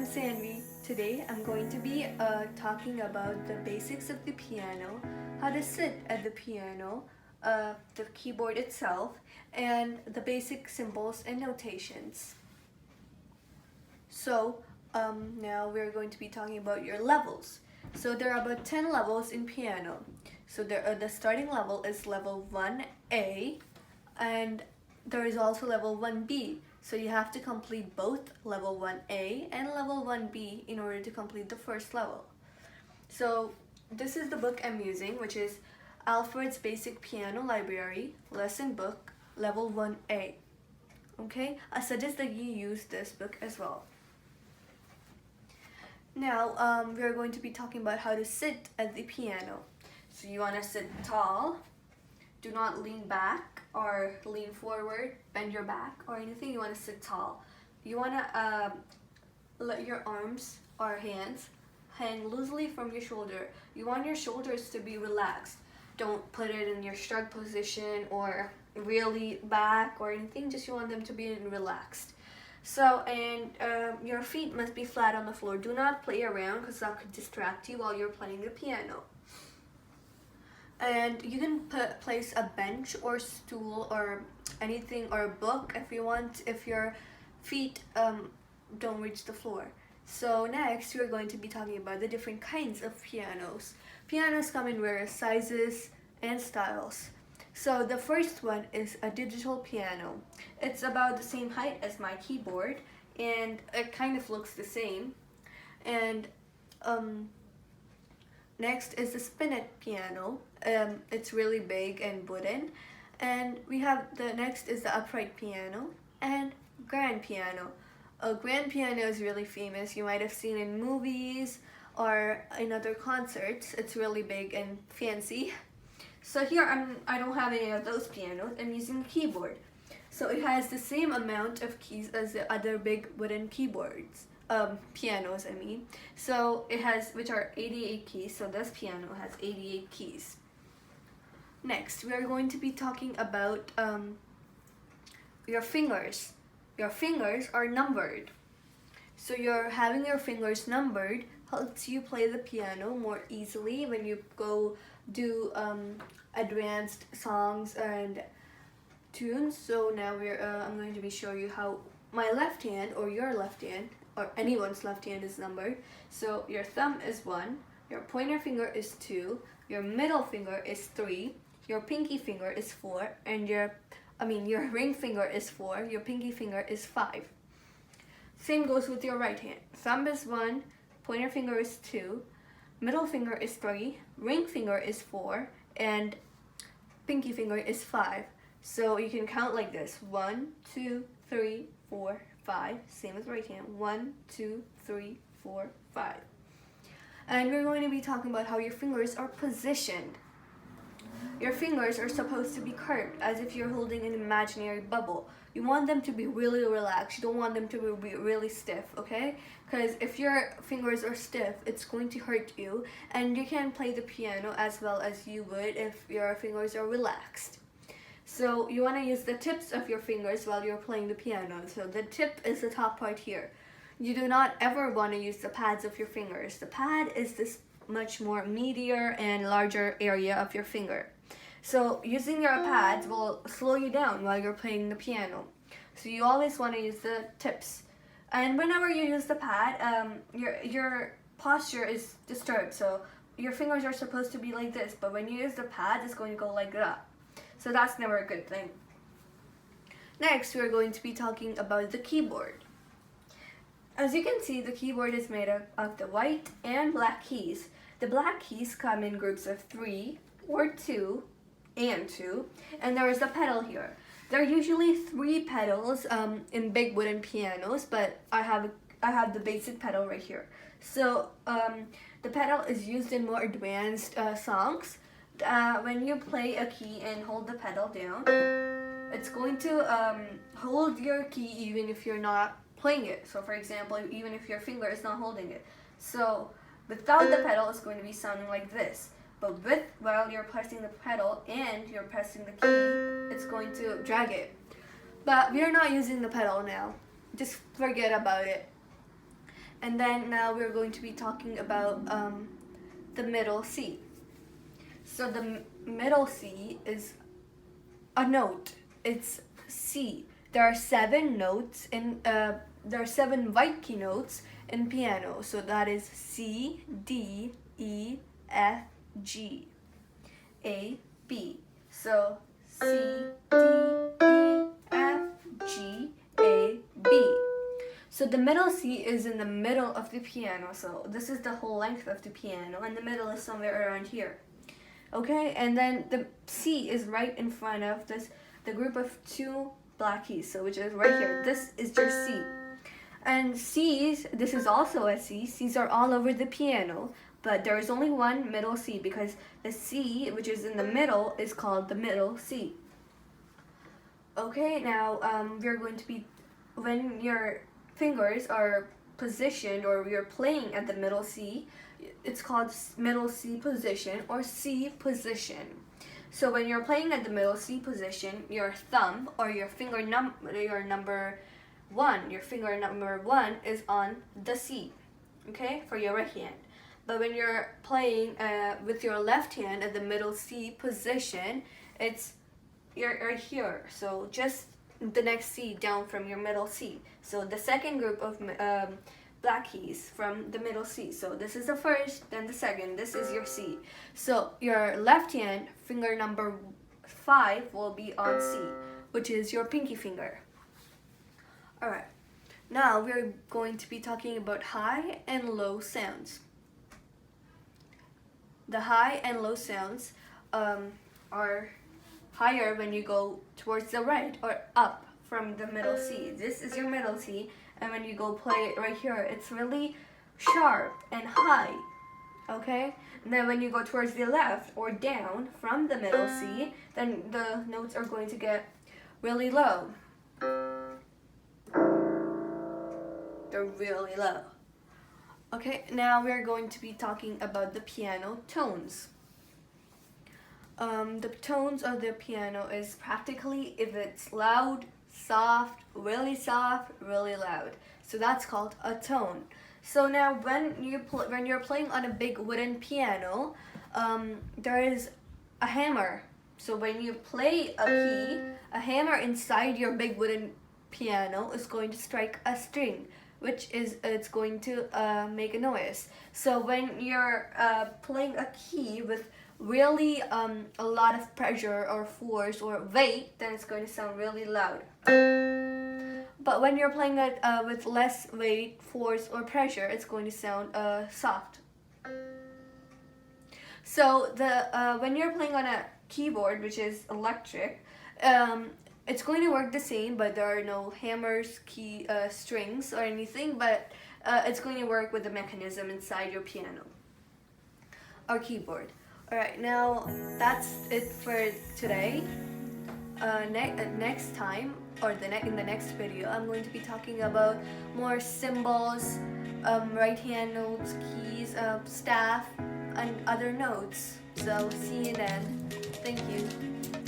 Sanvi. Today I'm going to be talking about the basics of the piano, how to sit at the piano, the keyboard itself, and the basic symbols and notations. Now we're going to be talking about your levels. So there are about 10 levels in piano. So the starting level is level 1A, and there is also level 1B. So you have to complete both level 1A and level 1B in order to complete the first level. So this is the book I'm using, which is Alfred's Basic Piano Library Lesson Book Level 1A. Okay, I suggest that you use this book as well. Now we are going to be talking about how to sit at the piano. So you want to sit tall. Do not lean back or lean forward, bend your back or anything. You want to sit tall. You want to let your arms or hands hang loosely from your shoulder. You want your shoulders to be relaxed. Don't put it in your shrug position or really back or anything. Just you want them to be relaxed. So, and your feet must be flat on the floor. Do not play around because that could distract you while you're playing the piano. And you can place a bench or stool or anything or a book if you want, if your feet don't reach the floor. So next we're going to be talking about the different kinds of pianos. Pianos come in various sizes and styles. So the first one is a digital piano. It's about the same height as my keyboard and it kind of looks the same. And next is the spinet piano. It's really big and wooden. And we have the next is the upright piano and grand piano. A grand piano is really famous. You might have seen in movies or in other concerts. It's really big and fancy. So here I don't have any of those pianos. I'm using a keyboard. So it has the same amount of keys as the other big wooden keyboards. Pianos, I mean. So it has, which are 88 keys. So this piano has 88 keys. Next, we are going to be talking about your fingers. Your fingers are numbered. So having your fingers numbered helps you play the piano more easily when you go do advanced songs and tunes. So now I'm going to be showing you how my left hand or your left hand or anyone's left hand is numbered. So your thumb is 1, your pointer finger is 2, your middle finger is 3, your pinky finger is 4, and your ring finger is 4, your pinky finger is 5. Same goes with your right hand. Thumb is 1, pointer finger is 2, middle finger is 3, ring finger is 4, and pinky finger is 5. So you can count like this: 1, 2, 3, 4, 5. Same as right hand. 1, 2, 3, 4, 5. And we're going to be talking about how your fingers are positioned. Your fingers are supposed to be curved as if you're holding an imaginary bubble. You want them to be really relaxed. You don't want them to be really stiff, okay? Because if your fingers are stiff, it's going to hurt you and you can't play the piano as well as you would if your fingers are relaxed. So you want to use the tips of your fingers while you're playing the piano. So the tip is the top part here. You do not ever want to use the pads of your fingers. The pad is this much more meatier and larger area of your finger. So using your pads will slow you down while you're playing the piano. So you always want to use the tips. And whenever you use the pad, your posture is disturbed. So your fingers are supposed to be like this, but when you use the pad, it's going to go like that. So that's never a good thing. Next, we're going to be talking about the keyboard. As you can see, the keyboard is made of the white and black keys. The black keys come in groups of 3 or 2 and 2, and there is a pedal here. There are usually 3 pedals in big wooden pianos, but I have the basic pedal right here. So the pedal is used in more advanced songs. When you play a key and hold the pedal down, it's going to hold your key even if you're not playing it. So for example, even if your finger is not holding it. So without the pedal, it's going to be sounding like this. But while you're pressing the pedal and you're pressing the key, it's going to drag it. But we're not using the pedal now. Just forget about it. And then now we're going to be talking about the middle C. So the middle C is a note. It's C. There are 7 notes in there are 7 white key notes in piano. So that is C, D, E, F, G, A, B. So C, D, E, F, G, A, B. So the middle C is in the middle of the piano. So this is the whole length of the piano, and the middle is somewhere around here. Okay, and then the C is right in front of the group of 2 black keys, so which is right here. This is your C. And C's, this is also a C. C's are all over the piano, but there is only one middle C because the C, which is in the middle, is called the middle C. Okay, now we're going to be, when your fingers are positioned or you're playing at the middle C, it's called middle C position or C position. So when you're playing at the middle C position, your thumb or your finger number one is on the C, okay, for your right hand. But when you're playing with your left hand at the middle C position, you're right here. So just the next C down from your middle C. So the second group of black keys from the middle C. So this is the first, then the second. This is your C. So your left hand, finger number 5, will be on C, which is your pinky finger. Alright, now we're going to be talking about high and low sounds. The high and low sounds are higher when you go towards the right or up from the middle C. This is your middle C, and when you go play it right here, it's really sharp and high, okay? And then when you go towards the left or down from the middle C, then the notes are going to get really low. They're really low. Okay, now we're going to be talking about the piano tones. The tones of the piano is practically if it's loud, soft, really loud. So that's called a tone. So now when you're playing on a big wooden piano, there is a hammer. So when you play a key, a hammer inside your big wooden piano is going to strike a string, which is it's going to make a noise. So when you're playing a key with really a lot of pressure or force or weight, then it's going to sound really loud. But when you're playing it with less weight, force, or pressure, it's going to sound soft. So when you're playing on a keyboard, which is electric, it's going to work the same, but there are no hammers, key strings, or anything, but it's going to work with the mechanism inside your piano or keyboard. Alright, now that's it for today. Next time, or in the next video, I'm going to be talking about more symbols, right hand notes, keys, staff, and other notes. So see you then. Thank you.